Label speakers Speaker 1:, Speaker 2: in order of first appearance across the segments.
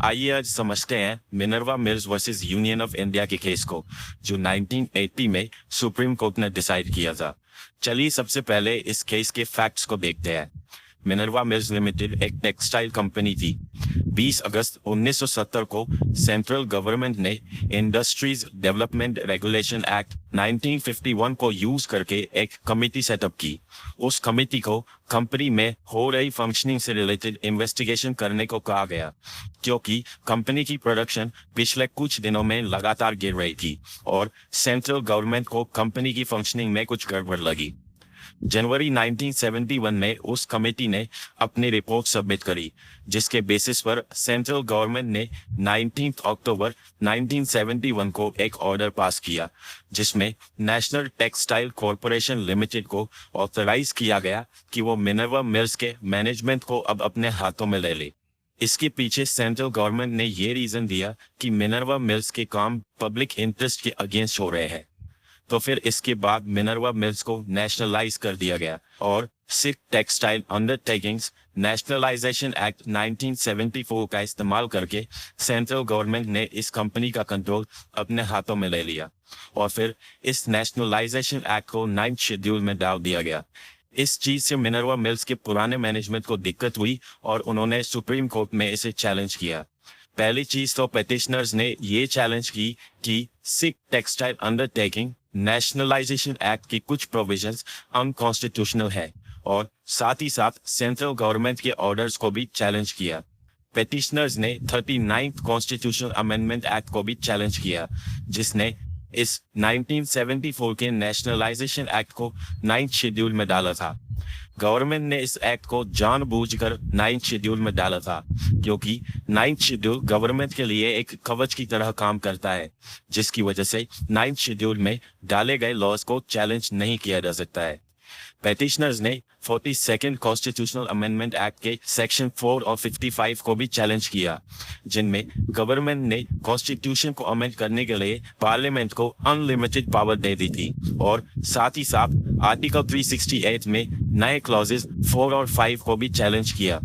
Speaker 1: आइए आज समझते हैं Minerva mills versus union of India के केस को, जो 1980 में सुप्रीम कोर्ट ने डिसाइड किया था। चलिए सबसे पहले इस केस के फैक्ट्स को देखते हैं। मिनर्वा मिल्स लिमिटेड एक टेक्सटाइल कंपनी थी। 20 अगस्त 1970 को सेंट्रल गवर्नमेंट ने इंडस्ट्रीज डेवलपमेंट रेगुलेशन एक्ट 1951 को यूज करके एक कमेटी सेटअप की। उस कमेटी को कंपनी में हो रही फंक्शनिंग से रिलेटेड इन्वेस्टिगेशन करने को कहा गया, क्योंकि कंपनी की प्रोडक्शन पिछले कुछ दिनों में लगातार गिर रही थी और सेंट्रल गवर्नमेंट को कंपनी की फंक्शनिंग में कुछ गड़बड़ लगी। जनवरी 1971 में उस कमेटी ने अपनी रिपोर्ट सबमिट करी, जिसके बेसिस पर सेंट्रल गवर्नमेंट ने 19 अक्टूबर 1971 को एक ऑर्डर पास किया, जिसमें नेशनल टेक्सटाइल कॉरपोरेशन लिमिटेड को ऑथराइज किया गया कि वो मिनर्वा मिल्स के मैनेजमेंट को अब अपने हाथों में ले ले। इसके पीछे सेंट्रल गवर्नमेंट ने ये रीजन दिया कि मिनर्वा मिल्स के काम पब्लिक इंटरेस्ट के अगेंस्ट हो रहे हैं। तो फिर इसके बाद मिनर्वा मिल्स को नेशनलाइज कर दिया गया और Sikh textile undertakings nationalisation act 1974 का इस्तेमाल करके सेंट्रल गवर्नमेंट ने इस कंपनी का कंट्रोल अपने हाथों में ले लिया और फिर इस नेशनलाइजेशन एक्ट को 9th शेड्यूल में डाल दिया गया। इस चीज से मिनर्वा मिल्स के पुराने मैनेजमेंट को दिक्कत हुई और उन्होंने सुप्रीम कोर्ट में इसे चैलेंज किया। पहली चीज तो पेटिशनर्स ने ये चैलेंज की कि Sikh textile undertaking nationalisation act की कुछ प्रोविजंस अनकॉन्स्टिट्यूशनल है और साथ ही साथ सेंट्रल गवर्नमेंट के ऑर्डर्स को भी चैलेंज किया। पेटिशनर्स ने 39th कॉन्स्टिट्यूशनल अमेंडमेंट एक्ट को भी चैलेंज किया, जिसने इस 1974 के नेशनलाइजेशन एक्ट को 9th शेड्यूल में डाला था। गवर्नमेंट ने इस एक्ट को जानबूझकर 9th शेड्यूल में डाला था, क्योंकि 9th शेड्यूल गवर्नमेंट के लिए एक कवच की तरह काम करता है, जिसकी वजह से 9th शेड्यूल में डाले गए लॉज को चैलेंज नहीं किया जा सकता है। पेटिशनर्स ने 42nd कॉन्स्टिट्यूशनल अमेंडमेंट एक्ट के सेक्शन 4 और 55 को भी चैलेंज किया, जिनमें गवर्नमेंट ने कॉन्स्टिट्यूशन को अमेंड करने के लिए पार्लियामेंट को अनलिमिटेड पावर दे दी थी और साथ ही साथ आर्टिकल 368 में नए क्लॉजेस 4 और 5 को भी चैलेंज किया।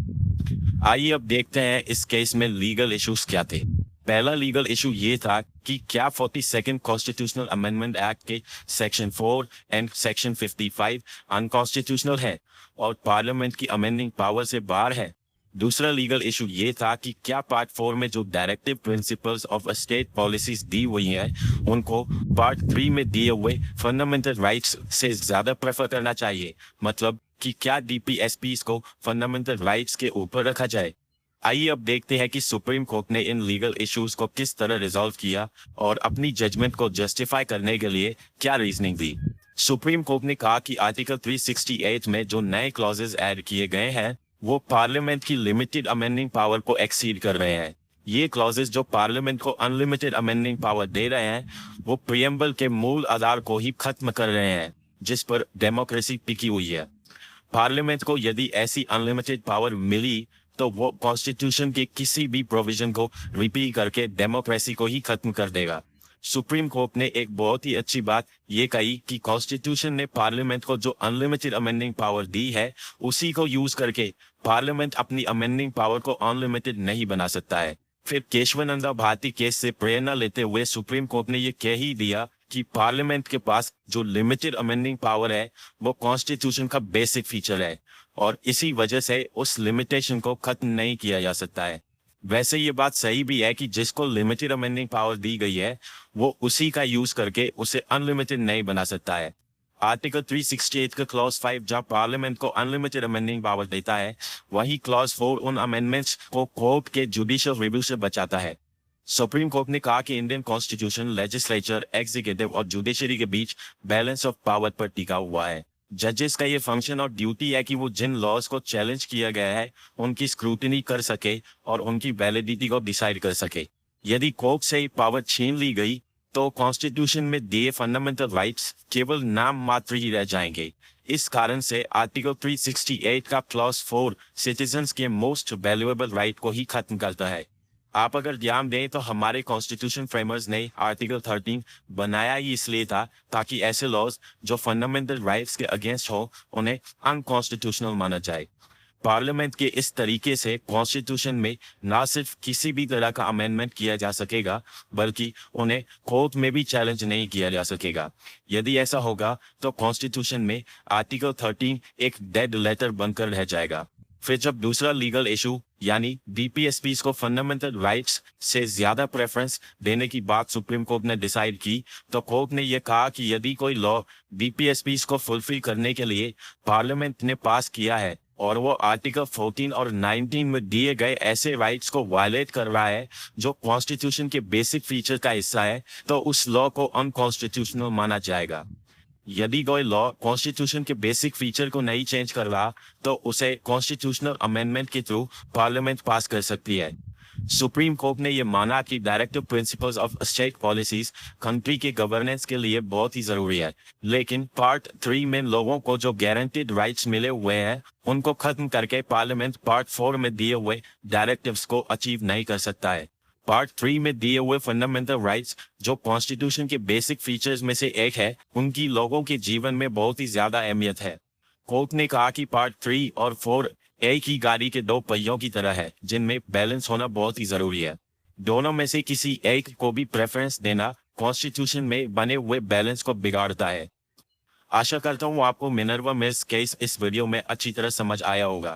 Speaker 1: आइए अब देखते हैं इस केस में लीगल इश्यूज क्या थे। पहला लीगल इशू ये था कि क्या 42nd कॉन्स्टिट्यूशनल अमेंडमेंट एक्ट के सेक्शन 4 एंड सेक्शन 55 अनकॉन्स्टिट्यूशनल है और पार्लियामेंट की अमेंडिंग पावर से बाहर है। दूसरा लीगल इशू ये था कि क्या पार्ट 4 में जो directive principles of state policies दी हुई है, उनको पार्ट 3 में दिए हुए फंडामेंटल राइट्स से ज्यादा प्रेफर करना चाहिए, मतलब कि क्या डीपीएसपीज को फंडामेंटल राइट्स के ऊपर रखा जाए। आइए अब देखते हैं कि सुप्रीम कोर्ट ने इन लीगल इश्यूज को किस तरह रिजॉल्व किया और अपनी जजमेंट को जस्टिफाई करने के लिए क्या रीजनिंग दी। सुप्रीम कोर्ट ने कहा कि आर्टिकल 368 में जो नए क्लॉजेस ऐड किए गए हैं, वो पार्लियामेंट की लिमिटेड अमेंडिंग पावर को एक्सीड कर रहे हैं। ये क्लॉजेस जो पार्लियामेंट को अनलिमिटेड अमेंडिंग पावर दे रहे हैं, वो प्रियम्बल के मूल आधार को ही खत्म कर रहे हैं, जिस पर डेमोक्रेसी टिकी हुई है। पार्लियामेंट को यदि ऐसी अनलिमिटेड पावर मिली तो वो कॉन्स्टिट्यूशन के किसी भी प्रोविजन को रिपीट करके डेमोक्रेसी को ही खत्म कर देगा। सुप्रीम कोर्ट ने एक बहुत ही अच्छी बात ये कही कि कॉन्स्टिट्यूशन ने पार्लियामेंट को जो अनलिमिटेड अमेंडिंग पावर दी है, उसी को यूज करके पार्लियामेंट अपनी अमेंडिंग पावर को अनलिमिटेड नहीं बना सकता है। फिर केशवानंदा भारती केस से प्रेरणा लेते हुए सुप्रीम कोर्ट ने ये कह ही दिया कि पार्लियामेंट के पास जो लिमिटेड अमेंडिंग पावर है, वो कॉन्स्टिट्यूशन का बेसिक फीचर है और इसी वजह से उस लिमिटेशन को खत्म नहीं किया जा सकता है। वैसे ये बात सही भी है कि जिसको लिमिटेड अमेंडिंग पावर दी गई है, वो उसी का यूज करके उसे अनलिमिटेड नहीं बना सकता है। आर्टिकल 368 का क्लॉज 5 जहां पार्लियामेंट को अनलिमिटेड अमेंडिंग पावर देता है, वही क्लॉज 4 उन अमेंडमेंट्स को कोर्ट के जुडिशियल रिव्यू से बचाता है। सुप्रीम कोर्ट ने कहा कि इंडियन कॉन्स्टिट्यूशन लेजिस्लेचर, एग्जीक्यूटिव और जुडिशरी के बीच बैलेंस ऑफ पावर पर टिका हुआ है। जजेस का ये फंक्शन और ड्यूटी है कि वो जिन लॉज को चैलेंज किया गया है, उनकी स्क्रूटनी कर सके और उनकी वैलिडिटी को डिसाइड कर सके। यदि कोर्ट से ये पावर छीन ली गई तो कॉन्स्टिट्यूशन में दिए फंडामेंटल राइट्स केवल नाम मात्र ही रह जाएंगे। इस कारण से आर्टिकल 368 का क्लॉज 4 सिटीजन्स के मोस्ट वैल्यूएबल राइट को ही खत्म करता है। आप अगर ध्यान दें तो हमारे कॉन्स्टिट्यूशन फ्रेमर्स ने आर्टिकल 13 बनाया ही इसलिए था ताकि ऐसे लॉज जो फंडामेंटल राइट्स के अगेंस्ट हो, उन्हें अनकॉन्स्टिट्यूशनल माना जाए। पार्लियामेंट के इस तरीके से कॉन्स्टिट्यूशन में ना सिर्फ किसी भी तरह का अमेंडमेंट किया जा सकेगा, बल्कि उन्हें कोर्ट में भी चैलेंज नहीं किया जा सकेगा। यदि ऐसा होगा तो कॉन्स्टिट्यूशन में आर्टिकल 13 एक डेड लेटर बनकर रह जाएगा। फिर जब दूसरा लीगल इशू यानी बीपीएसपीज को फंडामेंटल राइट्स से ज्यादा प्रेफरेंस देने की बात सुप्रीम कोर्ट ने डिसाइड की, तो कोर्ट ने यह कहा कि यदि कोई लॉ बीपीएसपीज को फुलफिल करने के लिए पार्लियामेंट ने पास किया है और वो आर्टिकल 14 और 19 में दिए गए ऐसे राइट्स को वायलेट कर रहा है जो कॉन्स्टिट्यूशन के बेसिक फीचर का हिस्सा है, तो उस लॉ को अनकॉन्स्टिट्यूशनल माना जाएगा। यदि कोई लॉ कॉन्स्टिट्यूशन के बेसिक फीचर को नहीं चेंज कर रहा, तो उसे कॉन्स्टिट्यूशनल अमेंडमेंट के थ्रू पार्लियामेंट पास कर सकती है। सुप्रीम कोर्ट ने यह माना कि directive principles of state policies country के गवर्नेंस के लिए बहुत ही जरूरी है, लेकिन पार्ट 3 में लोगों को जो गारंटीड राइट्स मिले हुए हैं उनको खत्म करके पार्लियामेंट पार्ट 4 में दिए हुए डायरेक्टिव्स को अचीव नहीं कर सकता है। पार्ट 3 में दिए हुए फंडामेंटल राइट्स जो कॉन्स्टिट्यूशन के बेसिक फीचर्स में से एक है, उनकी लोगों के जीवन में बहुत ही ज्यादा अहमियत है। कोर्ट ने कहा कि पार्ट 3 और 4 एक ही गाड़ी के दो पहियों की तरह है, जिनमें बैलेंस होना बहुत ही जरूरी है। दोनों में से किसी एक को भी प्रेफरेंस देना कॉन्स्टिट्यूशन में बने हुए बैलेंस को बिगाड़ता है। आशा करता हूँ आपको मिनर्वा मिल्स केस इस वीडियो में अच्छी तरह समझ आया होगा।